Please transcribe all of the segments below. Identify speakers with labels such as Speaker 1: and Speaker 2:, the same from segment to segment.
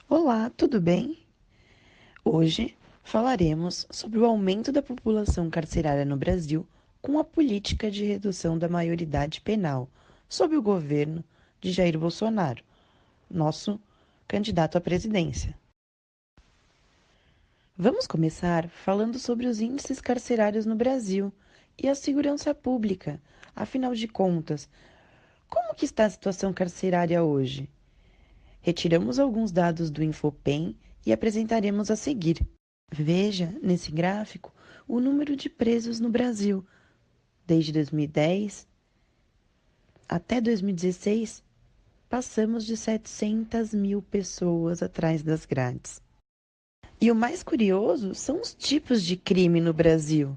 Speaker 1: Olá, tudo bem? Hoje falaremos sobre o aumento da população carcerária no Brasil com a política de redução da maioridade penal sob o governo de Jair Bolsonaro, nosso candidato à presidência. Vamos começar falando sobre os índices carcerários no Brasil e a segurança pública. Afinal de contas, como que está a situação carcerária hoje? Retiramos alguns dados do Infopem e apresentaremos a seguir. Veja, nesse gráfico, o número de presos no Brasil. Desde 2010 até 2016, passamos de 700 mil pessoas atrás das grades. E o mais curioso são os tipos de crime no Brasil.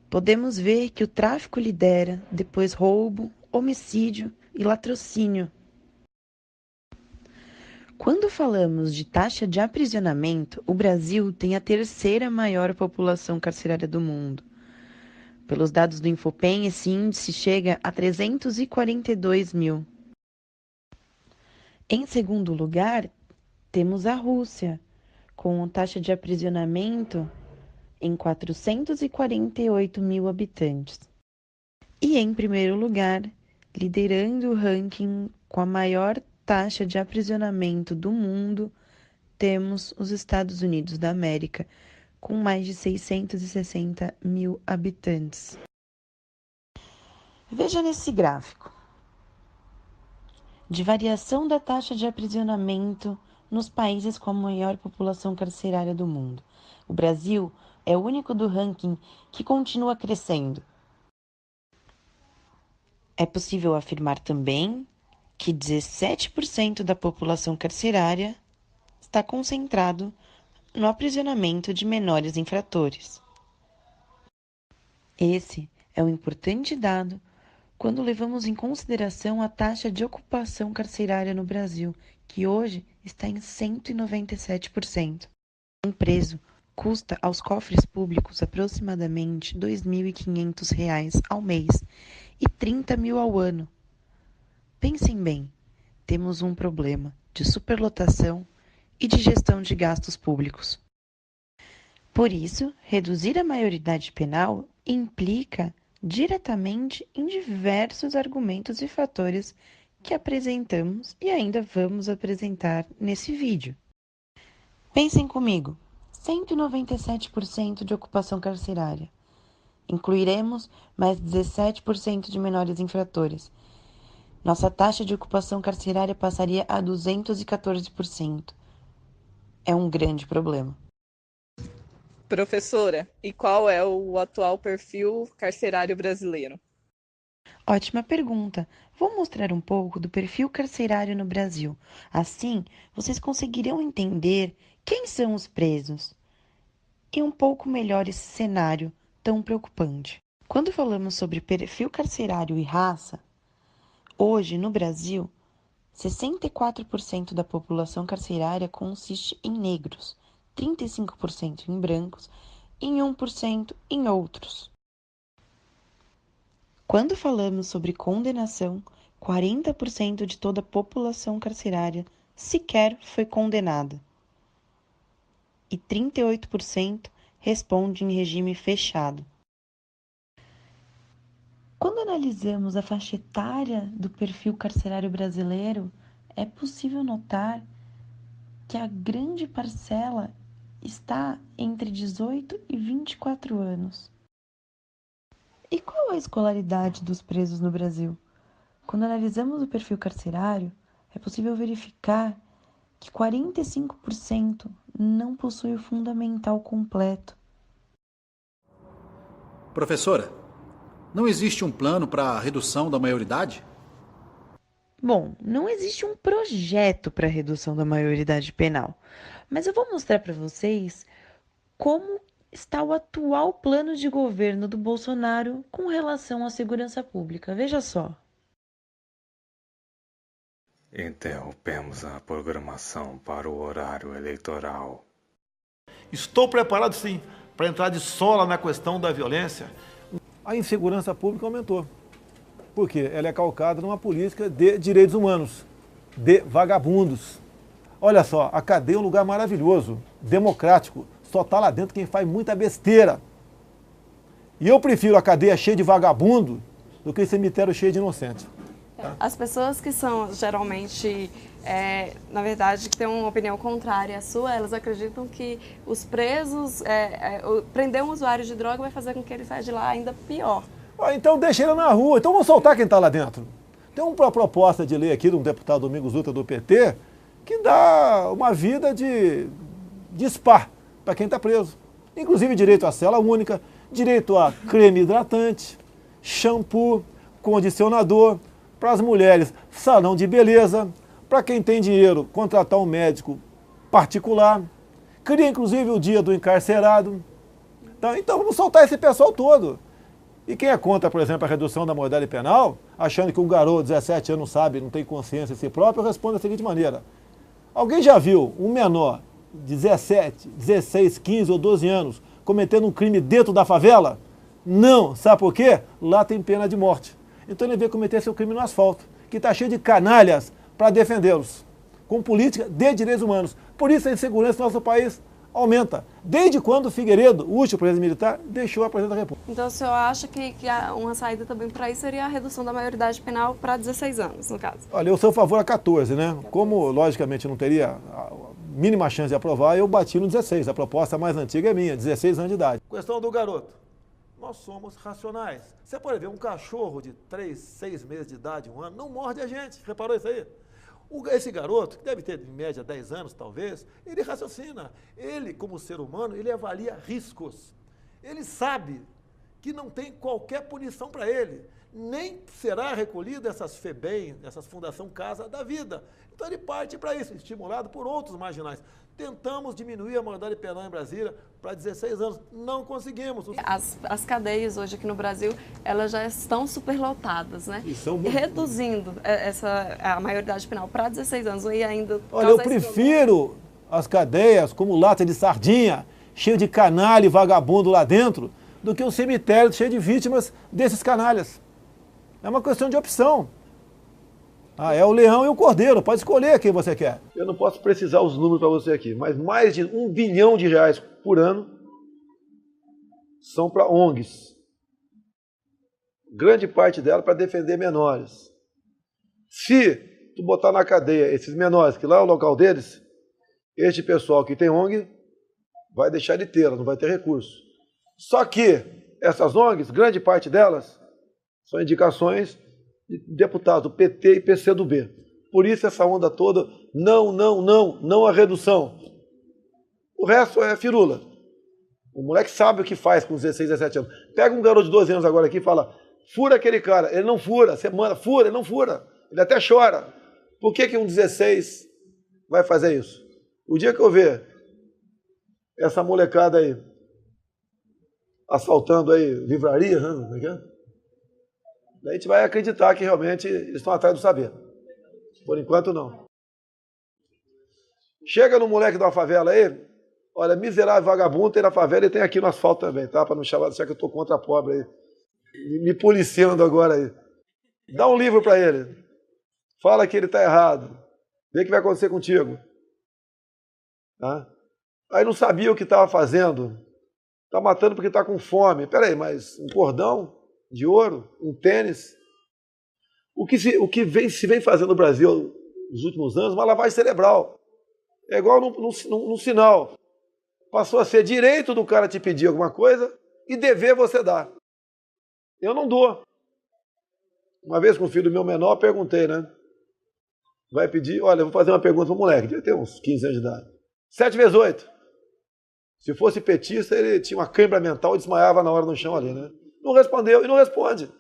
Speaker 1: Podemos ver que o tráfico lidera, depois roubo, homicídio e latrocínio. Quando falamos de taxa de aprisionamento, o Brasil tem a terceira maior população carcerária do mundo. Pelos dados do Infopem, esse índice chega a 342 mil. Em segundo lugar, temos a Rússia, com taxa de aprisionamento em 448 mil habitantes. E em primeiro lugar, liderando o ranking com a maior taxa de aprisionamento do mundo, temos os Estados Unidos da América, com mais de 660 mil habitantes. Veja nesse gráfico de variação da taxa de aprisionamento nos países com a maior população carcerária do mundo. O Brasil é o único do ranking que continua crescendo. É possível afirmar também que 17% da população carcerária está concentrado no aprisionamento de menores infratores. Esse é um importante dado quando levamos em consideração a taxa de ocupação carcerária no Brasil, que hoje está em 197%. Um preso custa aos cofres públicos aproximadamente R$ 2.500 ao mês e 30 mil ao ano. Pensem bem, temos um problema de superlotação e de gestão de gastos públicos. Por isso, reduzir a maioridade penal implica diretamente em diversos argumentos e fatores que apresentamos e ainda vamos apresentar nesse vídeo. Pensem comigo, 197% de ocupação carcerária. Incluiremos mais 17% de menores infratores. Nossa taxa de ocupação carcerária passaria a 214%. É um grande problema.
Speaker 2: Professora, e qual é o atual perfil carcerário brasileiro?
Speaker 1: Ótima pergunta. Vou mostrar um pouco do perfil carcerário no Brasil. Assim, vocês conseguirão entender quem são os presos e um pouco melhor esse cenário tão preocupante. Quando falamos sobre perfil carcerário e raça, hoje no Brasil, 64% da população carcerária consiste em negros, 35% em brancos e 1% em outros. Quando falamos sobre condenação, 40% de toda a população carcerária sequer foi condenada. E 38% responde em regime fechado. Quando analisamos a faixa etária do perfil carcerário brasileiro, é possível notar que a grande parcela está entre 18 e 24 anos. E qual a escolaridade dos presos no Brasil? Quando analisamos o perfil carcerário, é possível verificar que 45% não possui o fundamental completo.
Speaker 3: Professora, não existe um plano para a redução da maioridade?
Speaker 1: Bom, não existe um projeto para a redução da maioridade penal, mas eu vou mostrar para vocês como está o atual plano de governo do Bolsonaro com relação à segurança pública. Veja só.
Speaker 4: Interrompemos a programação para o horário eleitoral.
Speaker 5: Estou preparado, sim, para entrar de sola na questão da violência.
Speaker 6: A insegurança pública aumentou. Por quê? Ela é calcada numa política de direitos humanos, de vagabundos. Olha só, a cadeia é um lugar maravilhoso, democrático, só está lá dentro quem faz muita besteira. E eu prefiro a cadeia cheia de vagabundo do que o cemitério cheio de inocente. Tá?
Speaker 2: As pessoas que são geralmente, na verdade, que têm uma opinião contrária à sua, elas acreditam que os presos, prender um usuário de droga vai fazer com que ele saia de lá ainda pior.
Speaker 6: Então deixa ele na rua, então vamos soltar quem está lá dentro. Tem uma proposta de lei aqui de um deputado Domingos Dutra do PT que dá uma vida de spa para quem está preso. Inclusive direito à cela única, direito a creme hidratante, shampoo, condicionador, para as mulheres salão de beleza, para quem tem dinheiro contratar um médico particular, cria inclusive o dia do encarcerado. Então vamos soltar esse pessoal todo. E quem é contra, por exemplo, a redução da maioridade penal, achando que um garoto de 17 anos não sabe, não tem consciência de si próprio, eu respondo da seguinte maneira. Alguém já viu um menor de 17, 16, 15 ou 12 anos cometendo um crime dentro da favela? Não. Sabe por quê? Lá tem pena de morte. Então ele veio cometer seu crime no asfalto, que está cheio de canalhas para defendê-los, com política de direitos humanos. Por isso a insegurança no nosso país aumenta. Desde quando o Figueiredo, o último presidente militar, deixou a presidência da República.
Speaker 2: Então o senhor acha que uma saída também para isso seria a redução da maioridade penal para 16 anos, no caso?
Speaker 6: Olha, eu sou a favor a 14, né? Como, logicamente, não teria a mínima chance de aprovar, eu bati no 16. A proposta mais antiga é minha, 16 anos de idade. Questão do garoto. Nós somos racionais. Você pode ver um cachorro de 3, 6 meses de idade, 1 ano, não morde a gente. Reparou isso aí? Esse garoto, que deve ter em média 10 anos talvez, ele raciocina. Ele, como ser humano, ele avalia riscos. Ele sabe que não tem qualquer punição para ele. Nem será recolhido essas FEBEM, essas Fundação Casa da Vida. Então ele parte para isso, estimulado por outros marginais. Tentamos diminuir a maioridade penal em Brasília para 16 anos, não conseguimos.
Speaker 2: As cadeias hoje aqui no Brasil, elas já estão superlotadas, né? E reduzindo a maioridade penal para 16 anos e ainda...
Speaker 6: Olha, eu prefiro as cadeias como lata de sardinha, cheio de canalha e vagabundo lá dentro, do que um cemitério cheio de vítimas desses canalhas. É uma questão de opção. É o leão e o cordeiro, pode escolher quem você quer. Eu não posso precisar os números para você aqui, mas mais de R$1 bilhão por ano são para ONGs. Grande parte dela para defender menores. Se tu botar na cadeia esses menores, que lá é o local deles, este pessoal que tem ONG vai deixar de tê-la, não vai ter recurso. Só que essas ONGs, grande parte delas, são indicações de deputados do PT e PCdoB. Por isso essa onda toda, não a redução. O resto é firula. O moleque sabe o que faz com 16, 17 anos. Pega um garoto de 12 anos agora aqui e fala, fura aquele cara. Ele não fura, você manda, fura, ele não fura. Ele até chora. Por que um 16 vai fazer isso? O dia que eu ver essa molecada aí asfaltando aí livraria, né? Como é que é? A gente vai acreditar que realmente eles estão atrás do saber. Por enquanto, não. Chega no moleque de uma favela aí, olha, miserável vagabundo, tem na favela e tem aqui no asfalto também, tá? Para não chamar de que eu estou contra a pobre aí. Me policiando agora aí. Dá um livro para ele. Fala que ele está errado. Vê o que vai acontecer contigo. Tá? Aí não sabia o que estava fazendo. Está matando porque está com fome. Peraí, mas um cordão de ouro, um tênis. O que se vem fazendo no Brasil nos últimos anos, uma lavagem cerebral. É igual num sinal. Passou a ser direito do cara te pedir alguma coisa e dever você dar. Eu não dou. Uma vez com o filho meu menor, perguntei, né? Vai pedir, olha, eu vou fazer uma pergunta para o moleque, devia ter uns 15 anos de idade. 7 vezes 8. Se fosse petista, ele tinha uma cãibra mental e desmaiava na hora no chão ali, né? Não respondeu e não responde.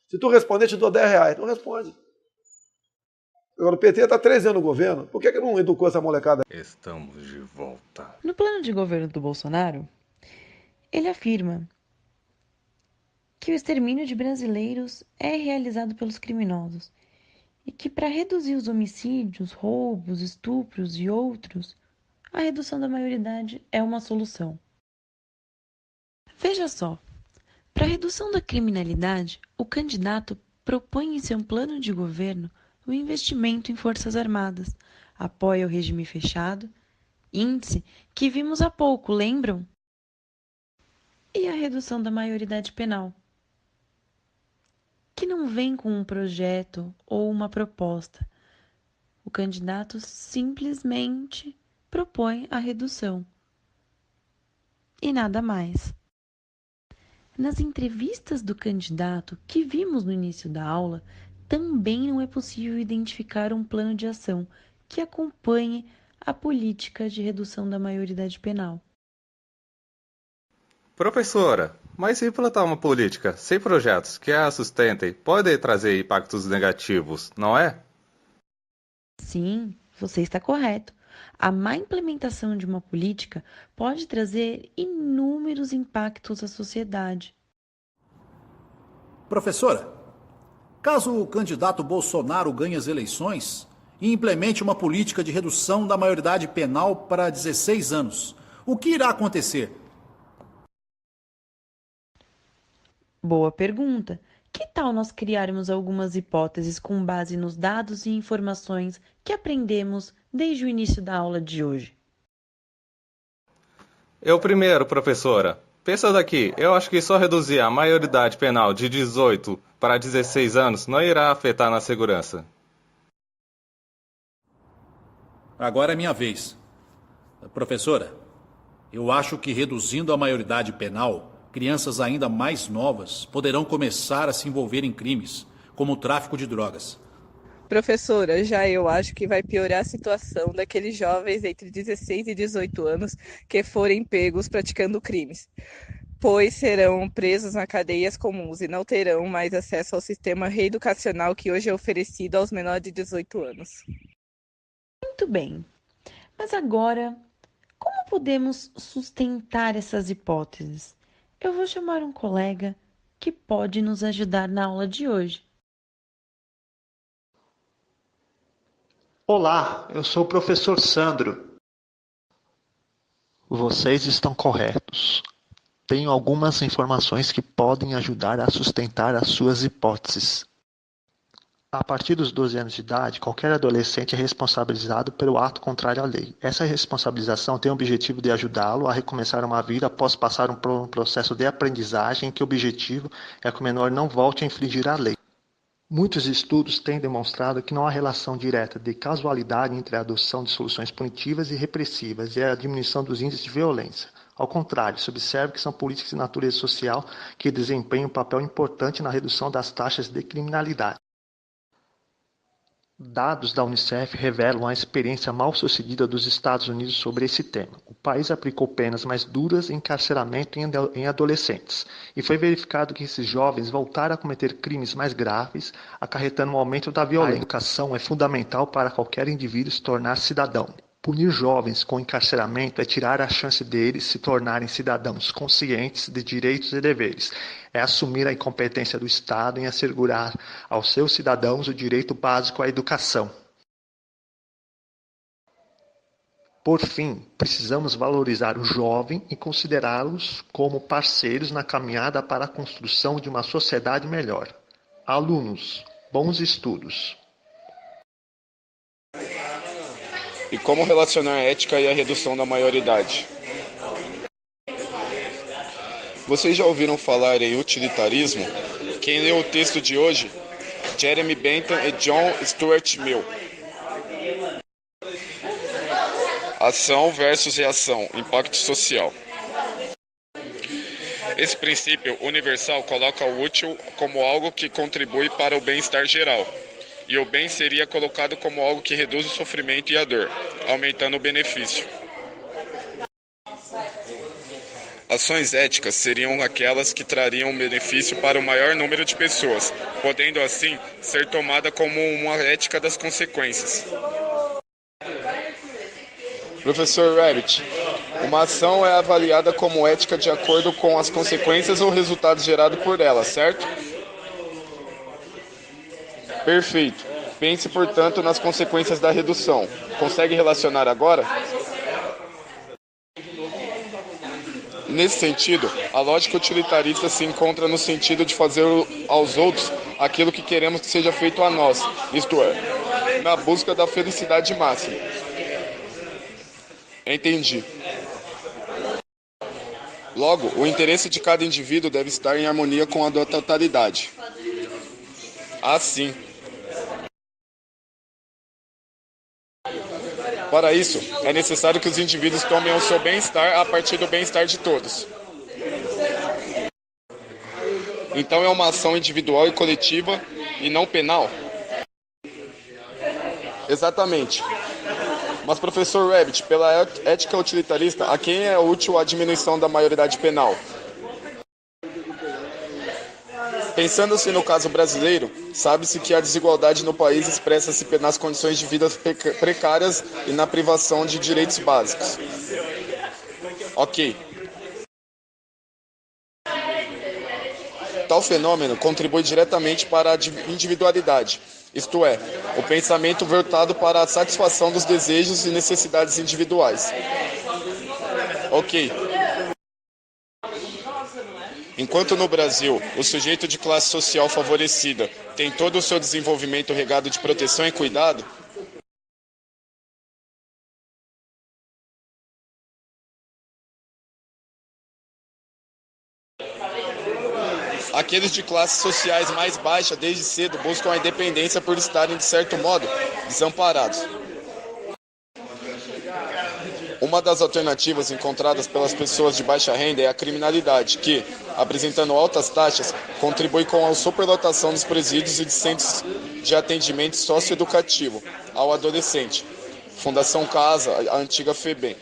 Speaker 6: Se tu responder, eu te dou R$10. Não responde. Agora, o PT está 13 anos no governo. Por que não educou essa molecada?
Speaker 4: Estamos de volta.
Speaker 1: No plano de governo do Bolsonaro, ele afirma que o extermínio de brasileiros é realizado pelos criminosos e que para reduzir os homicídios, roubos, estupros e outros, a redução da maioridade é uma solução. Veja só. Para a redução da criminalidade, o candidato propõe em seu plano de governo o investimento em Forças Armadas, apoia o regime fechado, índice que vimos há pouco, lembram? E a redução da maioridade penal, que não vem com um projeto ou uma proposta. O candidato simplesmente propõe a redução. E nada mais. Nas entrevistas do candidato que vimos no início da aula, também não é possível identificar um plano de ação que acompanhe a política de redução da maioridade penal.
Speaker 4: Professora, mas se implantar uma política sem projetos que a sustentem, pode trazer impactos negativos, não é?
Speaker 1: Sim, você está correto. A má implementação de uma política pode trazer inúmeros impactos à sociedade.
Speaker 3: Professora, caso o candidato Bolsonaro ganhe as eleições e implemente uma política de redução da maioridade penal para 16 anos, o que irá acontecer?
Speaker 1: Boa pergunta. Que tal nós criarmos algumas hipóteses com base nos dados e informações que aprendemos desde o início da aula de hoje?
Speaker 4: Eu primeiro, professora. Pensando aqui, eu acho que só reduzir a maioridade penal de 18 para 16 anos não irá afetar na segurança.
Speaker 3: Agora é minha vez. Professora, eu acho que reduzindo a maioridade penal, crianças ainda mais novas poderão começar a se envolver em crimes, como o tráfico de drogas.
Speaker 7: Professora, já eu acho que vai piorar a situação daqueles jovens entre 16 e 18 anos que forem pegos praticando crimes, pois serão presos nas cadeias comuns e não terão mais acesso ao sistema reeducacional que hoje é oferecido aos menores de 18 anos.
Speaker 1: Muito bem. Mas agora, como podemos sustentar essas hipóteses? Eu vou chamar um colega que pode nos ajudar na aula de hoje.
Speaker 8: Olá, eu sou o professor Sandro. Vocês estão corretos. Tenho algumas informações que podem ajudar a sustentar as suas hipóteses. A partir dos 12 anos de idade, qualquer adolescente é responsabilizado pelo ato contrário à lei. Essa responsabilização tem o objetivo de ajudá-lo a recomeçar uma vida após passar por um processo de aprendizagem em que o objetivo é que o menor não volte a infringir a lei. Muitos estudos têm demonstrado que não há relação direta de causalidade entre a adoção de soluções punitivas e repressivas e a diminuição dos índices de violência. Ao contrário, se observa que são políticas de natureza social que desempenham um papel importante na redução das taxas de criminalidade. Dados da Unicef revelam a experiência mal-sucedida dos Estados Unidos sobre esse tema. O país aplicou penas mais duras em encarceramento em adolescentes, e foi verificado que esses jovens voltaram a cometer crimes mais graves, acarretando um aumento da violência. A educação é fundamental para qualquer indivíduo se tornar cidadão. Punir jovens com encarceramento é tirar a chance deles se tornarem cidadãos conscientes de direitos e deveres. É assumir a incompetência do Estado em assegurar aos seus cidadãos o direito básico à educação. Por fim, precisamos valorizar o jovem e considerá-los como parceiros na caminhada para a construção de uma sociedade melhor. Alunos, bons estudos!
Speaker 9: E como relacionar a ética e a redução da maioridade? Vocês já ouviram falar em utilitarismo? Quem leu o texto de hoje? Jeremy Bentham e John Stuart Mill. Ação versus reação, impacto social. Esse princípio universal coloca o útil como algo que contribui para o bem-estar geral. E o bem seria colocado como algo que reduz o sofrimento e a dor, aumentando o benefício. Ações éticas seriam aquelas que trariam um benefício para o maior número de pessoas, podendo assim ser tomada como uma ética das consequências. Professor Rabbit, uma ação é avaliada como ética de acordo com as consequências ou resultados gerados por ela, certo? Perfeito. Pense, portanto, nas consequências da redução. Consegue relacionar agora? Nesse sentido, a lógica utilitarista se encontra no sentido de fazer aos outros aquilo que queremos que seja feito a nós, isto é, na busca da felicidade máxima. Entendi. Logo, o interesse de cada indivíduo deve estar em harmonia com a da totalidade. Assim. Para isso, é necessário que os indivíduos tomem o seu bem-estar a partir do bem-estar de todos. Então é uma ação individual e coletiva e não penal? Exatamente. Mas, professor Rabbit, pela ética utilitarista, a quem é útil a diminuição da maioridade penal? Pensando-se no caso brasileiro, sabe-se que a desigualdade no país expressa-se nas condições de vida precárias e na privação de direitos básicos. Ok. Tal fenômeno contribui diretamente para a individualidade, isto é, o pensamento voltado para a satisfação dos desejos e necessidades individuais. Ok. Enquanto no Brasil, o sujeito de classe social favorecida tem todo o seu desenvolvimento regado de proteção e cuidado, aqueles de classes sociais mais baixas desde cedo buscam a independência por estarem, de certo modo, desamparados. Uma das alternativas encontradas pelas pessoas de baixa renda é a criminalidade, que, apresentando altas taxas, contribui com a superlotação dos presídios e de centros de atendimento socioeducativo ao adolescente. Fundação Casa, a antiga FEBEM.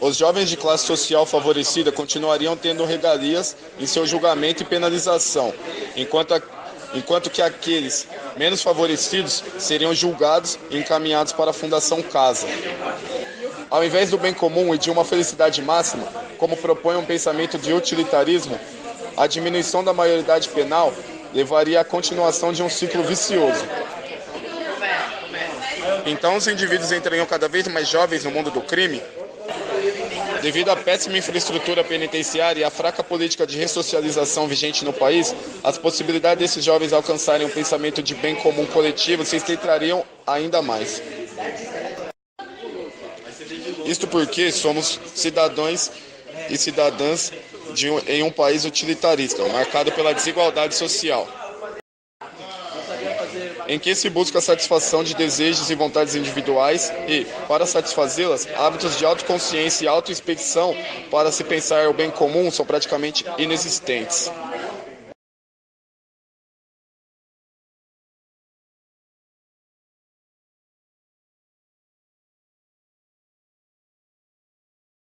Speaker 9: Os jovens de classe social favorecida continuariam tendo regalias em seu julgamento e penalização, enquanto que aqueles menos favorecidos seriam julgados e encaminhados para a Fundação Casa. Ao invés do bem comum e de uma felicidade máxima, como propõe um pensamento de utilitarismo, a diminuição da maioridade penal levaria à continuação de um ciclo vicioso. Então os indivíduos entrariam cada vez mais jovens no mundo do crime. Devido à péssima infraestrutura penitenciária e à fraca política de ressocialização vigente no país, as possibilidades desses jovens alcançarem um pensamento de bem comum coletivo se estreitariam ainda mais. Isto porque somos cidadãos e cidadãs em um país utilitarista, marcado pela desigualdade social, em que se busca a satisfação de desejos e vontades individuais e, para satisfazê-las, hábitos de autoconsciência e autoinspecção para se pensar o bem comum são praticamente inexistentes.